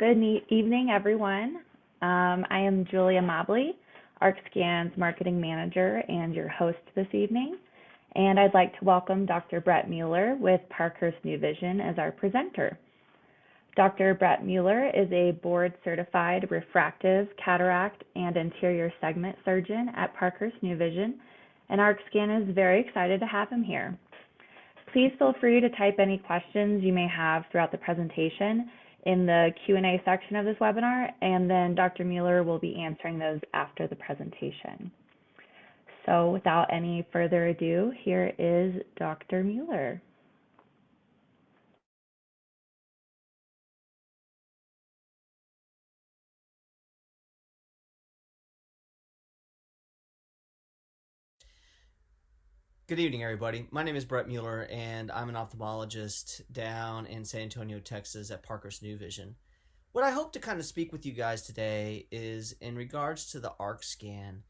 Evening, everyone. I am Julia Mobley, ArcScan's marketing manager and your host this evening. And I'd like to welcome Dr. Brett Mueller with Parkhurst New Vision as our presenter. Dr. Brett Mueller is a board-certified refractive, cataract, and anterior segment surgeon at Parkhurst New Vision, and ArcScan is very excited to have him here. Please feel free to type any questions you may have throughout the presentation in the Q&A section of this webinar, and then Dr. Mueller will be answering those after the presentation. So without any further ado, here is Dr. Mueller. Good evening, everybody. My name is Brett Mueller, and I'm an ophthalmologist down in San Antonio, Texas at Parkhurst New Vision. What I hope to kind of speak with you guys today is in regards to the ArcScan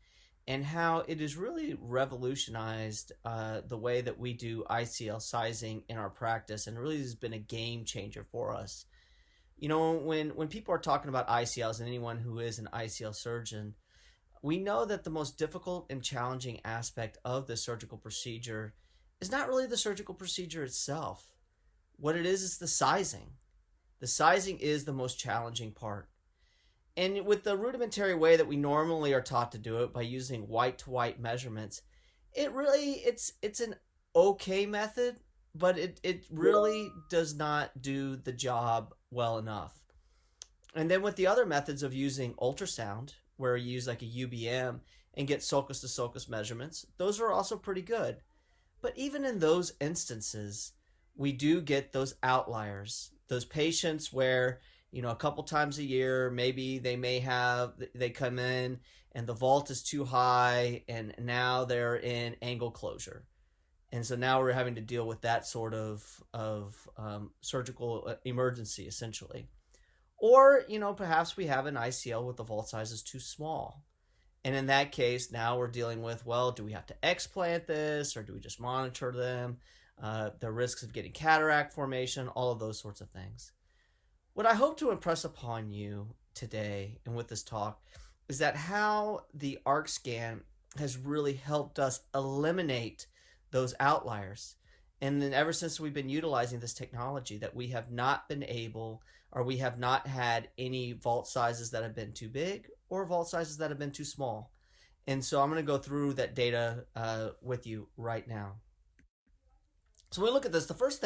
and how it has really revolutionized the way that we do ICL sizing in our practice, and really has been a game changer for us. You know, when people are talking about ICLs, and anyone who is an ICL surgeon, we know that the most difficult and challenging aspect of the surgical procedure is not really the surgical procedure itself. What it is the sizing. The sizing is the most challenging part. And with the rudimentary way that we normally are taught to do it by using white-to-white measurements, it's an okay method, but it really does not do the job well enough. And then with the other methods of using ultrasound, where you use like a UBM and get sulcus to sulcus measurements, those are also pretty good. But even in those instances, we do get those outliers, those patients where, you know, a couple times a year, maybe they come in and the vault is too high and now they're in angle closure. And so now we're having to deal with that sort of surgical emergency, essentially. Or, you know, perhaps we have an ICL with the vault size is too small. And in that case, now we're dealing with, well, do we have to explant this or do we just monitor them? The risks of getting cataract formation, all of those sorts of things. What I hope to impress upon you today and with this talk is that how the ArcScan has really helped us eliminate those outliers. And then ever since we've been utilizing this technology, that we have not been able, or we have not had any vault sizes that have been too big or vault sizes that have been too small. And so I'm going to go through that data with you right now. So when we look at this, the first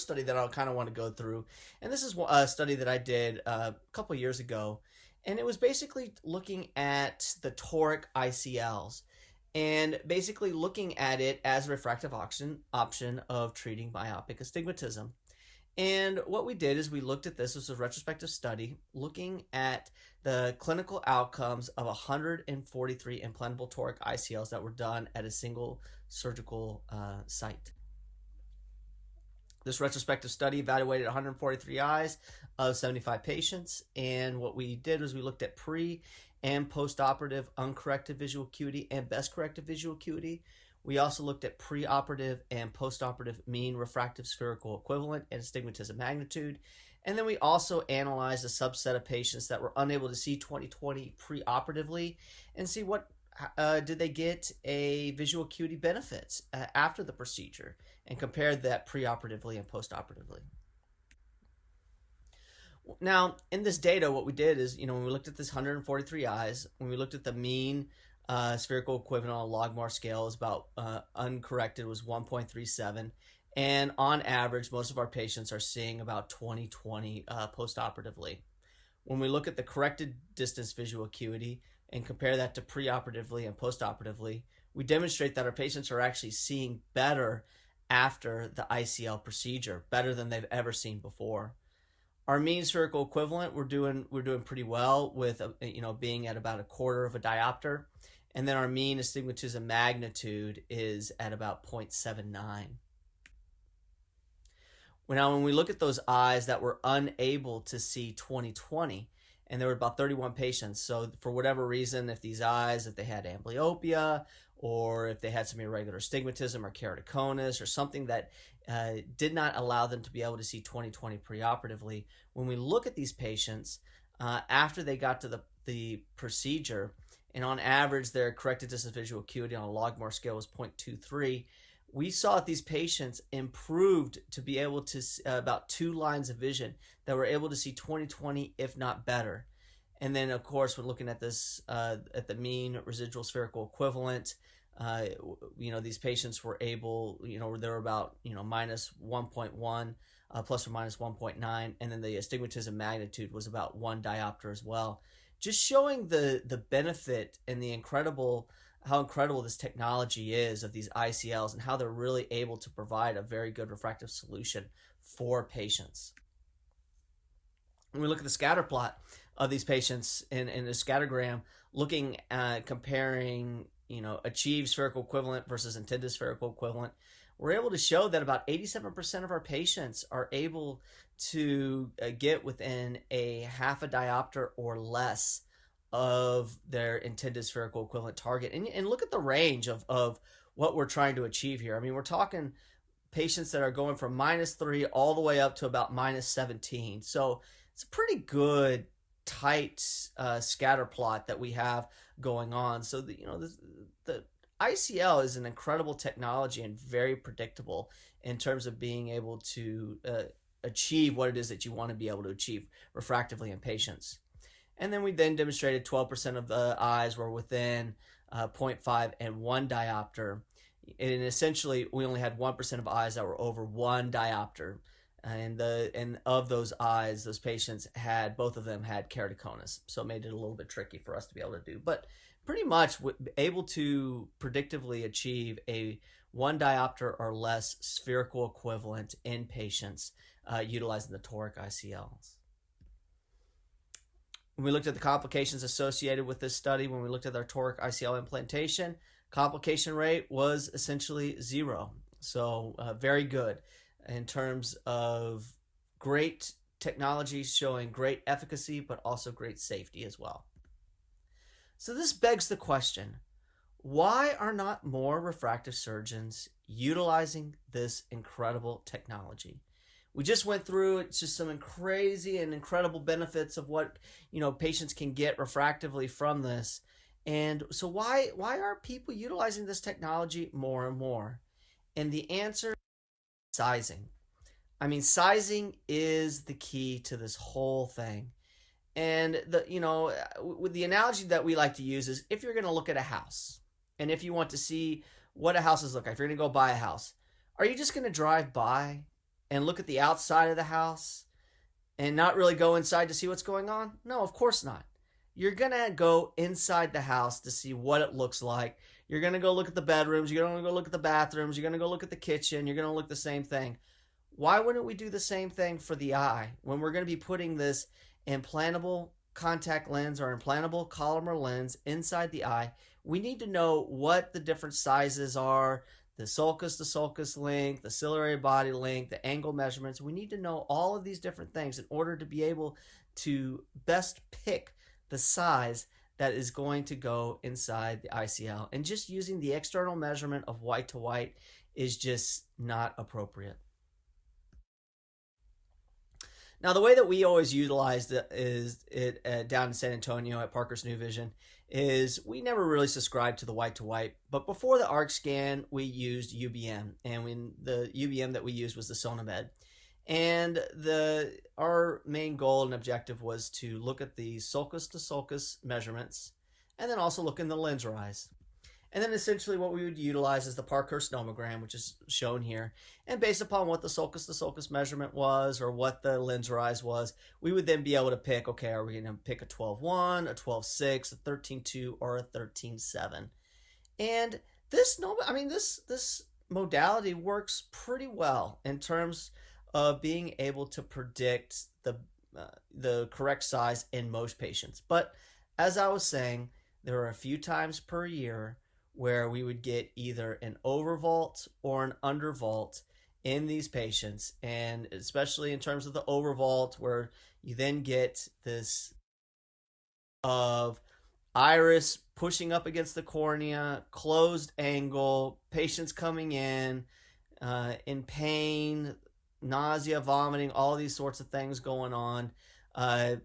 study that I kind of want to go through, and this is a study that I did a couple years ago, and it was basically looking at the toric ICLs and basically looking at it as a refractive option of treating myopic astigmatism. And what we did is we looked at this as a retrospective study looking at the clinical outcomes of 143 implantable toric ICLs that were done at a single surgical site. This retrospective study evaluated 143 eyes of 75 patients, and what we did was we looked at pre- and post-operative uncorrected visual acuity and best corrected visual acuity. We also looked at pre-operative and post-operative mean refractive spherical equivalent and astigmatism magnitude. And then we also analyzed a subset of patients that were unable to see 20/20 pre-operatively and see what did they get a visual acuity benefits after the procedure, and compared that pre-operatively and post-operatively. Now, in this data, what we did is, you know, when we looked at this 143 eyes, when we looked at the mean spherical equivalent on a Logmar scale, is about uncorrected was 1.37, and on average, most of our patients are seeing about 20/20 post-operatively. When we look at the corrected distance visual acuity and compare that to pre-operatively and post-operatively, we demonstrate that our patients are actually seeing better after the ICL procedure, better than they've ever seen before. Our mean spherical equivalent, we're doing pretty well with being at about a quarter of a diopter, and then our mean astigmatism magnitude is at about 0.79. Now, when we look at those eyes that were unable to see 20/20, and there were about 31 patients, so for whatever reason, if they had amblyopia or if they had some irregular stigmatism or keratoconus or something that did not allow them to be able to see 20/20 preoperatively. When we look at these patients after they got to the procedure, and on average their corrected distance visual acuity on a Logmore scale was 0.23, we saw that these patients improved to be able to about 2 lines of vision that were able to see 20/20, if not better. And then, of course, when looking at this at the mean residual spherical equivalent, these patients were able, they were about, minus 1.1, plus or minus 1.9, and then the astigmatism magnitude was about 1 diopter as well. Just showing the benefit and how incredible this technology is of these ICLs and how they're really able to provide a very good refractive solution for patients. When we look at the scatter plot of these patients in the scattergram, looking at comparing, achieved spherical equivalent versus intended spherical equivalent, we're able to show that about 87% of our patients are able to get within a half a diopter or less of their intended spherical equivalent target. And look at the range of what we're trying to achieve here. I mean, we're talking patients that are going from -3 all the way up to about -17. So it's a pretty good, tight scatter plot that we have going on. So the ICL is an incredible technology and very predictable in terms of being able to achieve what it is that you want to be able to achieve refractively in patients. And then we demonstrated 12% of the eyes were within 0.5 and 1 diopter. And essentially, we only had 1% of eyes that were over 1 diopter. And of those eyes, those patients both of them had keratoconus. So it made it a little bit tricky for us to be able to do. But pretty much able to predictively achieve a 1 diopter or less spherical equivalent in patients utilizing the toric ICLs. When we looked at the complications associated with this study, when we looked at our toric ICL implantation, complication rate was essentially 0. So very good in terms of great technology showing great efficacy, but also great safety as well. So this begs the question, why are not more refractive surgeons utilizing this incredible technology? We just went through, it's just some crazy and incredible benefits of what, patients can get refractively from this. And so why are people utilizing this technology more and more? And the answer is sizing. I mean, sizing is the key to this whole thing. And with the analogy that we like to use is, if you're going to look at a house and if you want to see what a house is look like, if you're going to go buy a house, are you just going to drive by and look at the outside of the house and not really go inside to see what's going on? No, of course not. You're going to go inside the house to see what it looks like. You're going to go look at the bedrooms. You're going to go look at the bathrooms. You're going to go look at the kitchen. You're going to look the same thing. Why wouldn't we do the same thing for the eye when we're going to be putting this implantable contact lens or implantable Collamer lens inside the eye? We need to know what the different sizes are, the sulcus to sulcus length, the ciliary body length, the angle measurements. We need to know all of these different things in order to be able to best pick the size that is going to go inside the ICL. And just using the external measurement of white to white is just not appropriate. Now, the way that we always utilized it down in San Antonio at Parker's New Vision is we never really subscribed to the white to white. But before the ArcScan, we used UBM, and the UBM that we used was the Sonomed. And our main goal and objective was to look at the sulcus to sulcus measurements, and then also look in the lens rise. And then essentially what we would utilize is the Parkhurst nomogram, which is shown here. And based upon what the sulcus to sulcus measurement was or what the lens rise was, we would then be able to pick, okay, are we going to pick a 12.1, a 12.6, a 13.2, or a 13.7? And this modality works pretty well in terms of being able to predict the correct size in most patients. But as I was saying, there are a few times per year where we would get either an overvault or an undervault in these patients, and especially in terms of the overvault, where you then get this of iris pushing up against the cornea, closed angle, patients coming in pain, nausea, vomiting, all these sorts of things going on. Uh,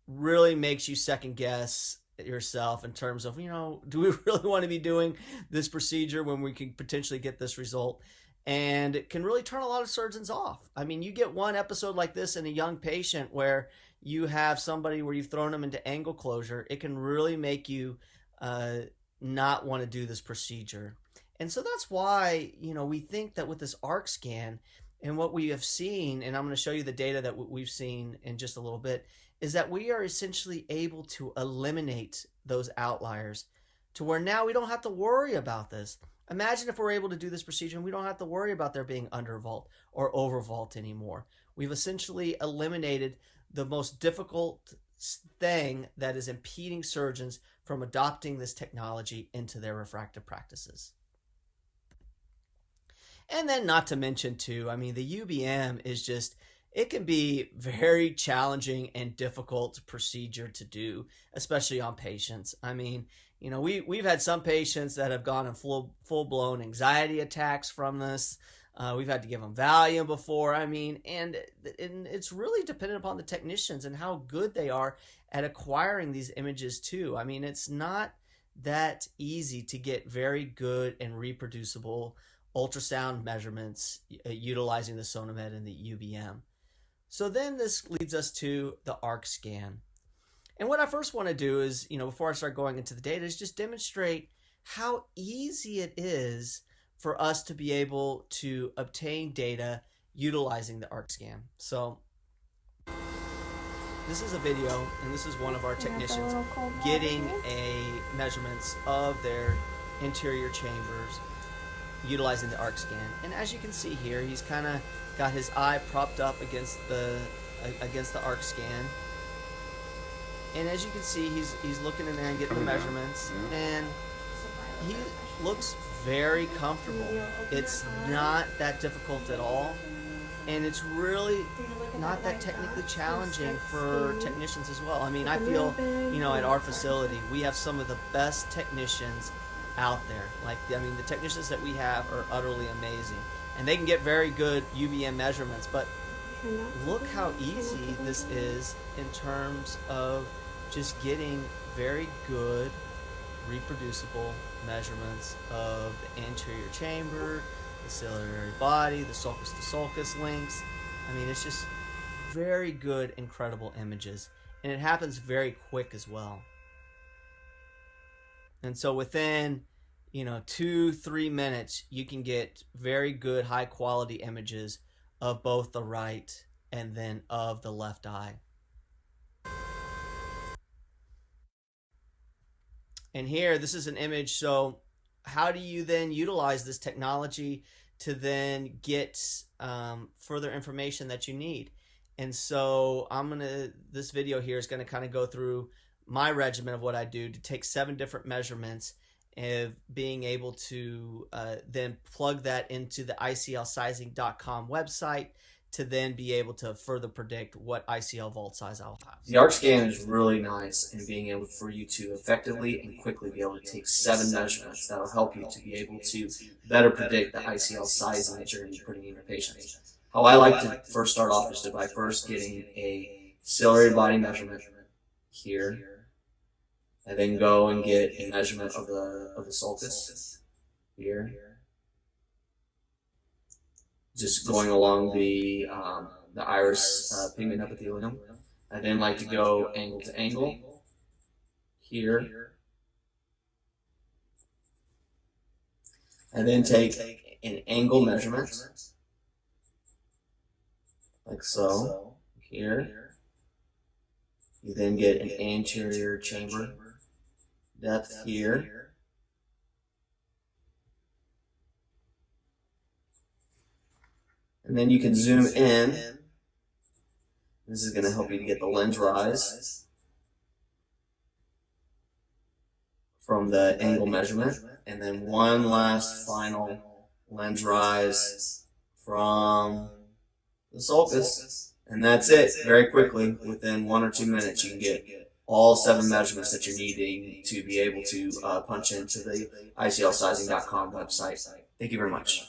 really makes you second guess yourself in terms of, do we really want to be doing this procedure when we can potentially get this result? And it can really turn a lot of surgeons off. I mean, you get one episode like this in a young patient where you have somebody where you've thrown them into angle closure, it can really make you not want to do this procedure. And so that's why, we think that with this ArcScan and what we have seen, and I'm going to show you the data that we've seen in just a little bit, is that we are essentially able to eliminate those outliers to where now we don't have to worry about this. Imagine if we're able to do this procedure and we don't have to worry about there being undervault or overvault anymore. We've essentially eliminated the most difficult thing that is impeding surgeons from adopting this technology into their refractive practices. And then not to mention too, I mean, the UBM is just, it can be very challenging and difficult procedure to do, especially on patients. I mean, we've had some patients that have gone in full-blown anxiety attacks from this. We've had to give them Valium before. I mean, and it's really dependent upon the technicians and how good they are at acquiring these images too. I mean, it's not that easy to get very good and reproducible ultrasound measurements utilizing the SonoMed and the UBM. So then this leads us to the ArcScan. And what I first want to do is, before I start going into the data, is just demonstrate how easy it is for us to be able to obtain data utilizing the ArcScan. So this is a video, and this is one of our technicians getting measurements of their interior chambers utilizing the ArcScan. And as you can see here, he's kind of got his eye propped up against the ArcScan. And as you can see, he's looking in there and getting the measurements, and he looks very comfortable. It's not that difficult at all, and it's really not that technically challenging for technicians as well. I mean, I feel, at our facility, we have some of the best technicians out there. The technicians that we have are utterly amazing, and they can get very good UBM measurements, but look how easy this is in terms of just getting very good reproducible measurements of the anterior chamber, the ciliary body, the sulcus to sulcus links. I mean, it's just very good, incredible images, and it happens very quick as well. And so within 2-3 minutes, you can get very good, high quality images of both the right and then of the left eye. And here, this is an image. So how do you then utilize this technology to then get further information that you need? And so this video here is going to kind of go through my regimen of what I do to take 7 different measurements of being able to then plug that into the ICLsizing.com website to then be able to further predict what ICL vault size I'll have. The ArcScan is really nice in being able for you to effectively and quickly be able to take 7 measurements that will help you to be able to better predict the ICL sizing that you're going to be putting in your patients. How I like to first start off is by first getting a ciliary body measurement here. I then go and get a measurement of the sulcus here. Just going along the iris pigment epithelium. I then like to go angle to angle here. I then take an angle measurement, like so, here. You then get an anterior chamber depth here. And then you can zoom in. This is going to help you to get the lens rise from the angle measurement. And then one last final lens rise from the sulcus. And that's it. Very quickly, within 1 or 2 minutes, you can get all 7 measurements that you're needing to be able to punch into the ICLsizing.com website. Thank you very much.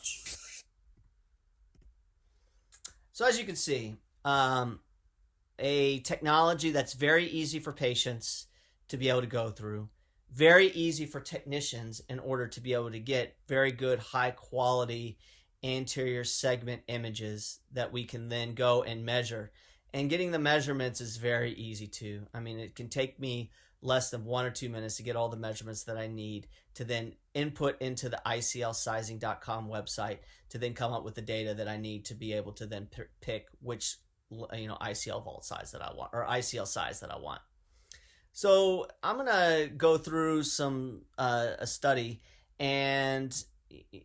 So as you can see, a technology that's very easy for patients to be able to go through, very easy for technicians in order to be able to get very good, high quality anterior segment images that we can then go and measure. And getting the measurements is very easy too. I mean, it can take me less than 1 or 2 minutes to get all the measurements that I need to then input into the ICLsizing.com website to then come up with the data that I need to be able to then pick which ICL vault size that I want, or ICL size that I want. So I'm gonna go through a study, and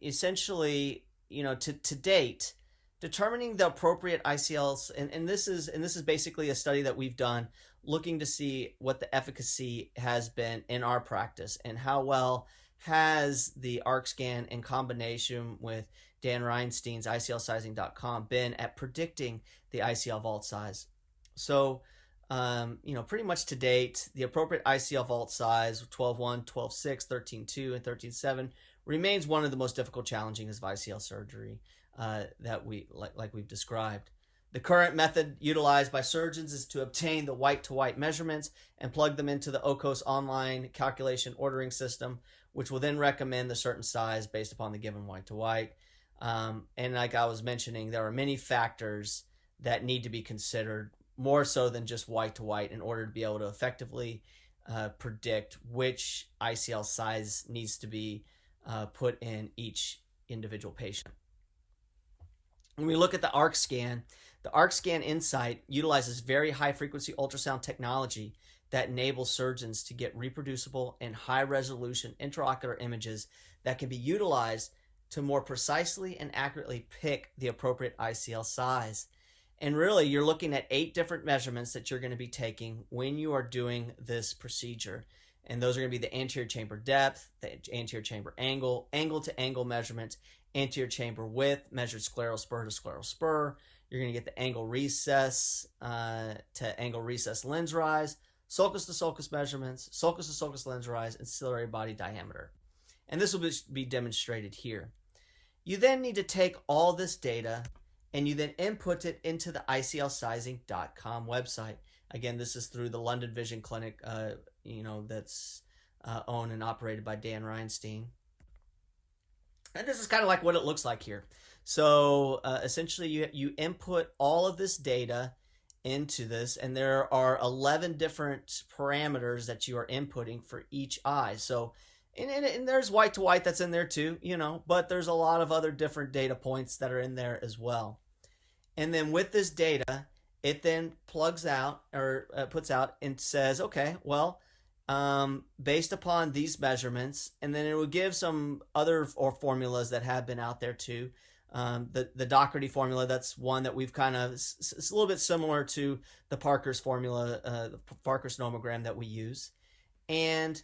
essentially, to date, determining the appropriate ICLs, and this is basically a study that we've done looking to see what the efficacy has been in our practice and how well has the ArcScan in combination with Dan Reinstein's ICLsizing.com been at predicting the ICL vault size. So, pretty much to date, the appropriate ICL vault size, 12.1, 12.6, 13.2, and 13.7, remains one of the most difficult challenging of ICL surgery that we've described. The current method utilized by surgeons is to obtain the white-to-white measurements and plug them into the OCOS online calculation ordering system, which will then recommend the certain size based upon the given white-to-white. And like I was mentioning, there are many factors that need to be considered, more so than just white-to-white, in order to be able to effectively predict which ICL size needs to be put in each individual patient. When we look at the ArcScan Insight utilizes very high-frequency ultrasound technology that enables surgeons to get reproducible and high-resolution intraocular images that can be utilized to more precisely and accurately pick the appropriate ICL size. And really, you're looking at 8 different measurements that you're going to be taking when you are doing this procedure. And those are going to be the anterior chamber depth, the anterior chamber angle, angle-to-angle measurements, anterior chamber width, measured scleral spur to scleral spur. You're going to get the angle recess to angle recess lens rise, sulcus to sulcus measurements, sulcus to sulcus lens rise, and ciliary body diameter. And this will be demonstrated here. You then need to take all this data and you then input it into the ICLsizing.com website. Again, this is through the London Vision Clinic, that's owned and operated by Dan Reinstein. And this is kind of like what it looks like here. So essentially, you input all of this data into this, and there are 11 different parameters that you are inputting for each eye. So, and there's white to white that's in there too, but there's a lot of other different data points that are in there as well. And then with this data, it then plugs out or puts out and says, okay, well, based upon these measurements, and then it will give some other formulas that have been out there too. The Doherty formula, that's one that we've kind of, it's a little bit similar to the Parker's formula, the Parker's nomogram that we use. And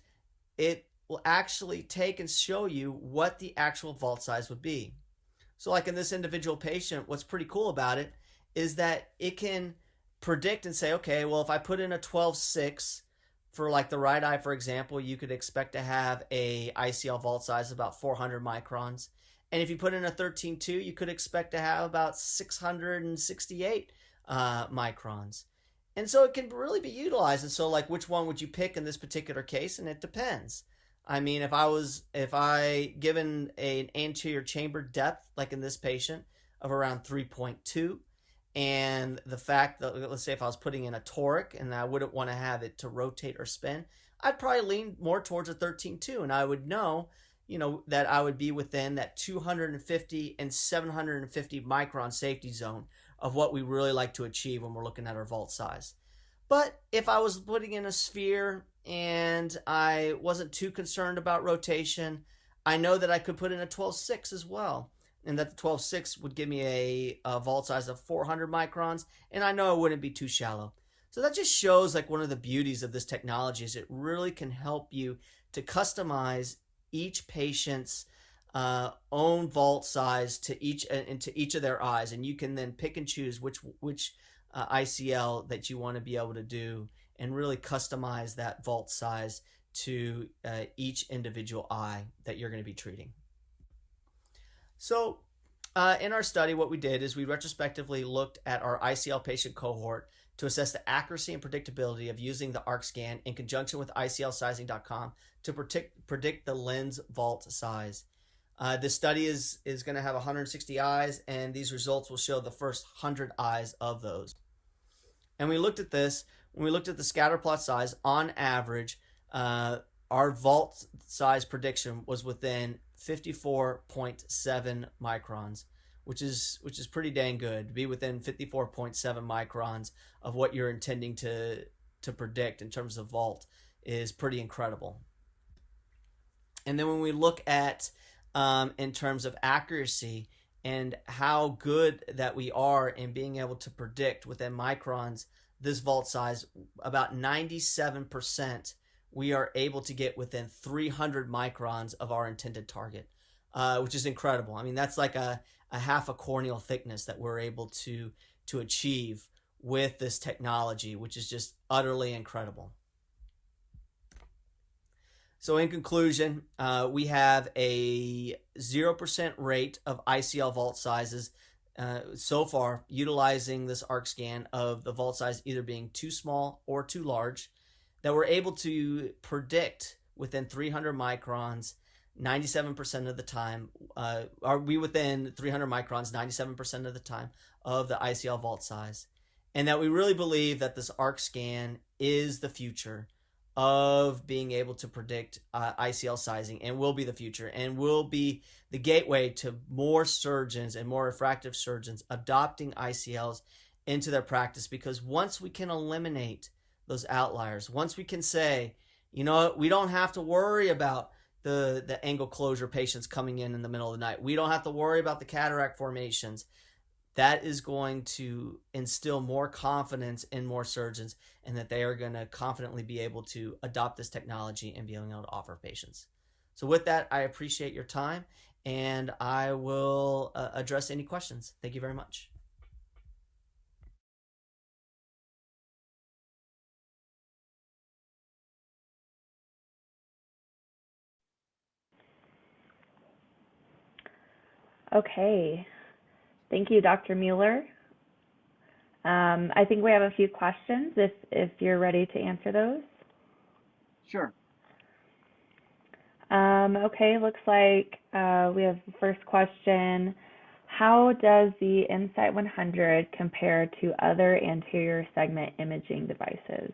it will actually take and show you what the actual vault size would be. So like in this individual patient, what's pretty cool about it is that it can predict and say, okay, well, if I put in a 12.6 for like the right eye, for example, you could expect to have a ICL vault size of about 400 microns. And if you put in a 13.2, you could expect to have about 668 microns. And so it can really be utilized. And so like, which one would you pick in this particular case? And it depends. I mean, if I given an anterior chamber depth, like in this patient, of around 3.2, and the fact that, let's say if I was putting in a toric and I wouldn't want to have it to rotate or spin, I'd probably lean more towards a 13.2, and I would know, that I would be within that 250 and 750 micron safety zone of what we really like to achieve when we're looking at our vault size. But if I was putting in a sphere and I wasn't too concerned about rotation, I know that I could put in a 12.6 as well, and that the 12.6 would give me a vault size of 400 microns, and I know it wouldn't be too shallow. So that just shows like one of the beauties of this technology is it really can help you to customize each patient's own vault size to each of their eyes, and you can then pick and choose which ICL that you want to be able to do and really customize that vault size to each individual eye that you're going to be treating. So in our study, what we did is we retrospectively looked at our ICL patient cohort to assess the accuracy and predictability of using the ArcScan in conjunction with ICLsizing.com to predict the lens vault size. This study is going to have 160 eyes, and these results will show the first 100 eyes of those. And we looked at this, when we looked at the scatter plot size, on average, our vault size prediction was within 54.7 microns, which is pretty dang good. To be within 54.7 microns of what you're intending to predict in terms of vault is pretty incredible. And then when we look at in terms of accuracy and how good that we are in being able to predict within microns this vault size, about 97% we are able to get within 300 microns of our intended target, which is incredible. I mean, that's like a half a corneal thickness that we're able to achieve with this technology, which is just utterly incredible. So in conclusion, we have a 0% rate of ICL vault sizes so far utilizing this ArcScan of the vault size either being too small or too large, that we're able to predict within 300 microns 97% of the time. Are we within 300 microns 97% of the time of the ICL vault size? And that we really believe that this ArcScan is the future of being able to predict ICL sizing, and will be the future, and will be the gateway to more surgeons and more refractive surgeons adopting ICLs into their practice. Because once we can eliminate those outliers, once we can say, you know, we don't have to worry about the angle closure patients coming in the middle of the night, we don't have to worry about the cataract formations, that is going to instill more confidence in more surgeons, and that they are going to confidently be able to adopt this technology and be able to offer patients. So with that, I appreciate your time, and I will address any questions. Thank you very much. Okay. Thank you, Dr. Mueller. I think we have a few questions if you're ready to answer those. Sure. Okay, looks like we have the first question. How does the Insight 100 compare to other anterior segment imaging devices?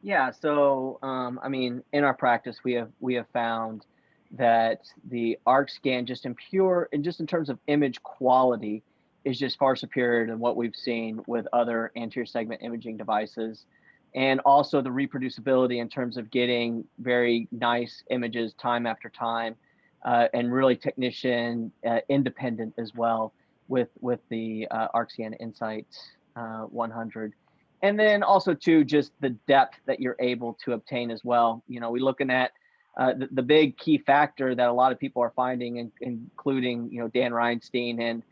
Yeah, so I mean, in our practice, we have found that the ArcScan, just in terms of image quality, is just far superior than what we've seen with other anterior segment imaging devices, and also the reproducibility in terms of getting very nice images time after time, and really technician independent as well with the ArcScan Insight 100. And then also too, just the depth that you're able to obtain as well. You know, we're looking at the big key factor that a lot of people are finding, including, you know, Dan Reinstein and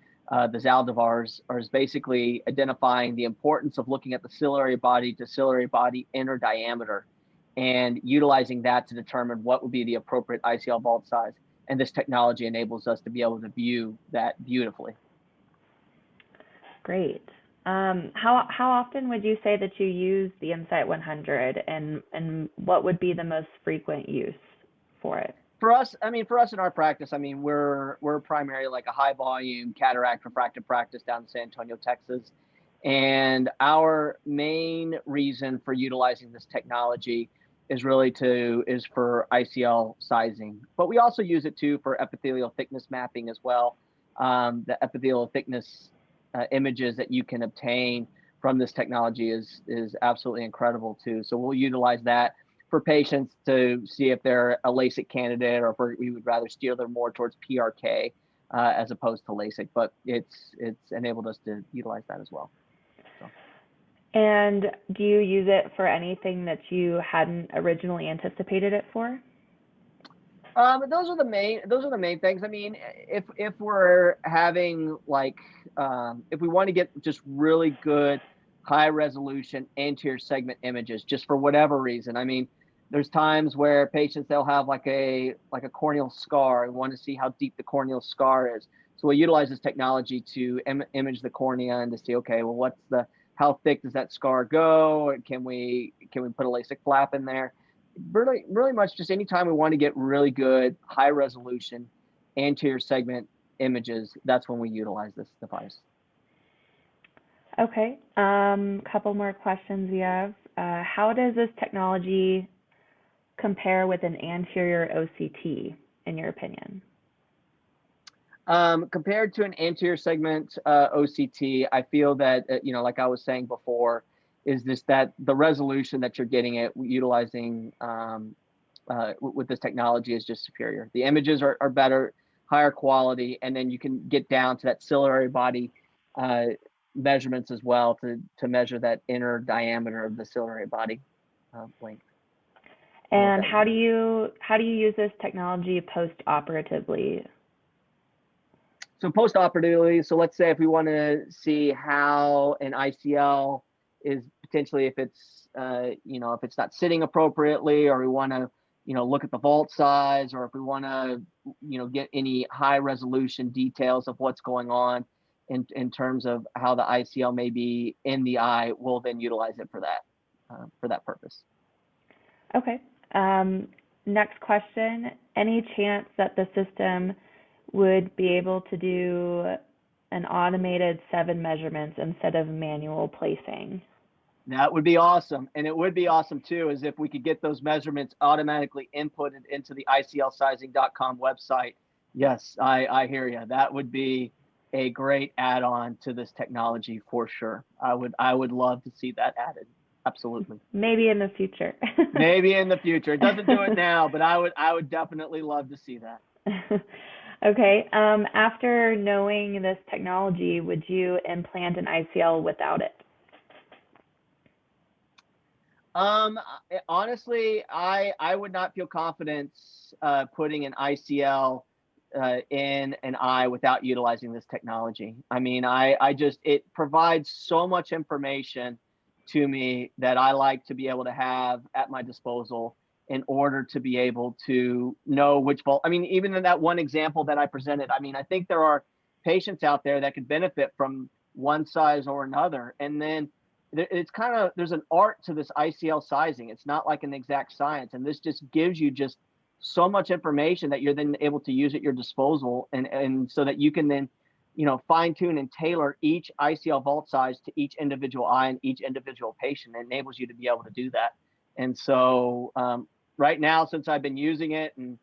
the Zaldivars, is basically identifying the importance of looking at the ciliary body to ciliary body inner diameter and utilizing that to determine what would be the appropriate ICL vault size. And this technology enables us to be able to view that beautifully. Great. How often would you say that you use the Insight 100, and what would be the most frequent use for it? For us in our practice, I mean, we're primarily like a high volume cataract refractive practice down in San Antonio, Texas. And our main reason for utilizing this technology is for ICL sizing. But we also use it too for epithelial thickness mapping as well. The epithelial thickness images that you can obtain from this technology is absolutely incredible too. So we'll utilize that for patients to see if they're a LASIK candidate, or if we would rather steer them more towards PRK as opposed to LASIK. But it's enabled us to utilize that as well. So. And do you use it for anything that you hadn't originally anticipated it for? Those are the main things. I mean, if we're having if we want to get just really good high resolution anterior segment images just for whatever reason. I mean, there's times where patients, they'll have like a corneal scar and want to see how deep the corneal scar is. So we utilize this technology to image the cornea and to see, okay, well, how thick does that scar go? Can we put a LASIK flap in there? Really much just anytime we want to get really good high resolution anterior segment images, that's when we utilize this device. Okay, couple more questions we have. How does this technology compare with an anterior OCT, in your opinion? Compared to an anterior segment OCT, I feel that, like I was saying before, is that the resolution that you're getting at utilizing with this technology is just superior. The images are better, higher quality, and then you can get down to that ciliary body measurements as well to measure that inner diameter of the ciliary body length. And how do you use this technology post-operatively? So post-operatively, so let's say if we want to see how an ICL is potentially, if it's if it's not sitting appropriately, or we want to look at the vault size, or if we want to get any high resolution details of what's going on in terms of how the ICL may be in the eye, we'll then utilize it for that purpose. Okay. Next question. Any chance that the system would be able to do an automated 7 measurements instead of manual placing? That would be awesome. And it would be awesome too, is if we could get those measurements automatically inputted into the ICLsizing.com website. Yes, I hear you. That would be a great add-on to this technology for sure. I would love to see that added. Absolutely. Maybe in the future. Maybe in the future. It doesn't do it now, but I would definitely love to see that. Okay. After knowing this technology, would you implant an ICL without it? Honestly, I would not feel confident putting an ICL in an eye without utilizing this technology. I mean, it provides so much information to me that I like to be able to have at my disposal in order to be able to know which vault. I mean, even in that one example that I presented, I mean, I think there are patients out there that could benefit from one size or another. And then there's an art to this ICL sizing. It's not like an exact science. And this just gives you just so much information that you're then able to use at your disposal. And so that you can then, fine tune and tailor each ICL vault size to each individual eye and each individual patient. It enables you to be able to do that. And so right now, since I've been using it, and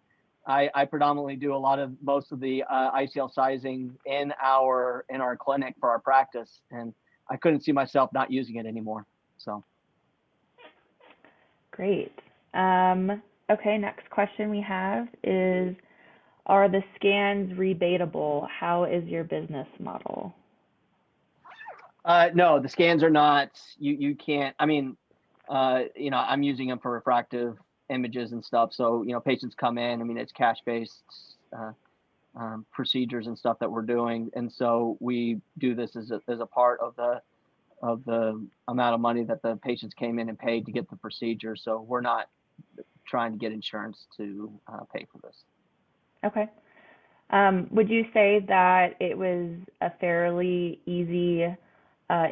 I predominantly do most of the ICL sizing in our clinic for our practice, and I couldn't see myself not using it anymore. So. Great. Okay, next question we have is, are the scans rebatable? How is your business model? No, the scans are not. You can't. I mean, I'm using them for refractive images and stuff. So, patients come in. I mean, it's cash-based procedures and stuff that we're doing, and so we do this as a part of the amount of money that the patients came in and paid to get the procedure. So we're not trying to get insurance to pay for this. Okay. Would you say that it was a fairly easy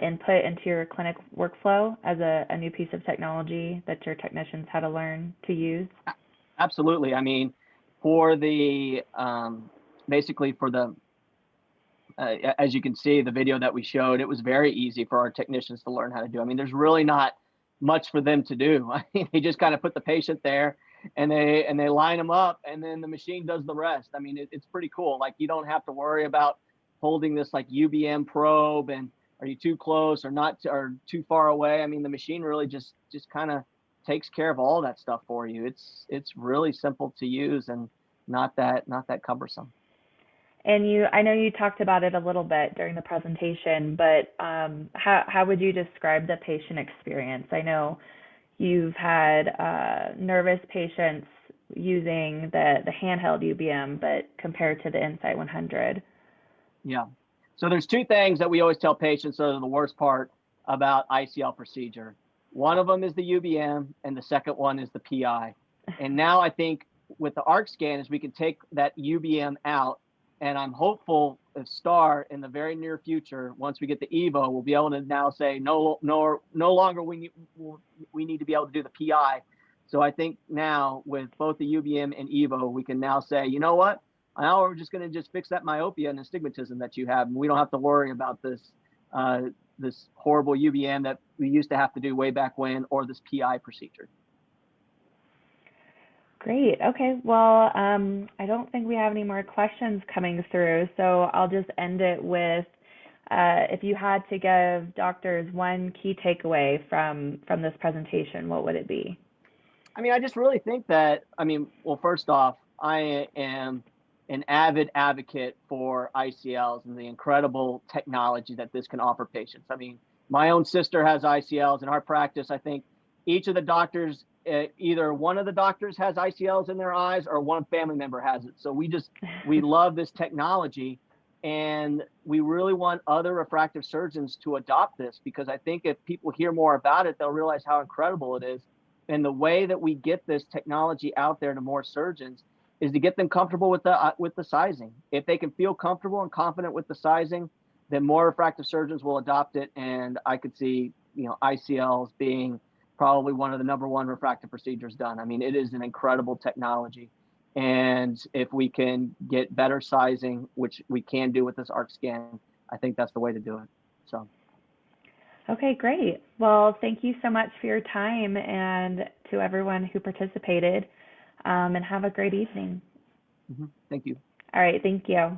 input into your clinic workflow as a new piece of technology that your technicians had to learn to use? Absolutely. I mean, for the basically for the as you can see, the video that we showed, it was very easy for our technicians to learn how to do. I mean, there's really not much for them to do. I mean, they just kind of put the patient there and they line them up, and then the machine does the rest. I mean, it's pretty cool. Like, you don't have to worry about holding this like UBM probe and are you too close or not, or too far away. I mean, the machine really just kind of takes care of all that stuff for you. It's really simple to use and not that cumbersome. And I know you talked about it a little bit during the presentation, but how would you describe the patient experience? I know you've had nervous patients using the handheld UBM, but compared to the Insight 100. Yeah. So there's two things that we always tell patients that are the worst part about ICL procedure. One of them is the UBM, and the second one is the PI. And now I think with the ArcScan is we can take that UBM out, and I'm hopeful if STAR in the very near future, once we get the EVO, we'll be able to now say no longer we need to be able to do the PI. So I think now with both the UBM and EVO, we can now say, you know what? Now we're just going to just fix that myopia and astigmatism that you have, and we don't have to worry about this this horrible UBM that we used to have to do way back when, or this PI procedure. Great. Okay. Well, I don't think we have any more questions coming through, so I'll just end it with if you had to give doctors one key takeaway from this presentation, what would it be? I mean, I just really think that, well, first off, I am an avid advocate for ICLs and the incredible technology that this can offer patients. I mean, my own sister has ICLs. In our practice, I think each of the doctors, either one of the doctors has ICLs in their eyes or one family member has it. So we love this technology, and we really want other refractive surgeons to adopt this, because I think if people hear more about it, they'll realize how incredible it is. And the way that we get this technology out there to more surgeons is to get them comfortable with the sizing. If they can feel comfortable and confident with the sizing, then more refractive surgeons will adopt it. And I could see, ICLs being probably one of the #1 refractive procedures done. I mean, it is an incredible technology. And if we can get better sizing, which we can do with this ArcScan, I think that's the way to do it. So. Okay, great. Well, thank you so much for your time, and to everyone who participated, and have a great evening. Thank you. All right, thank you.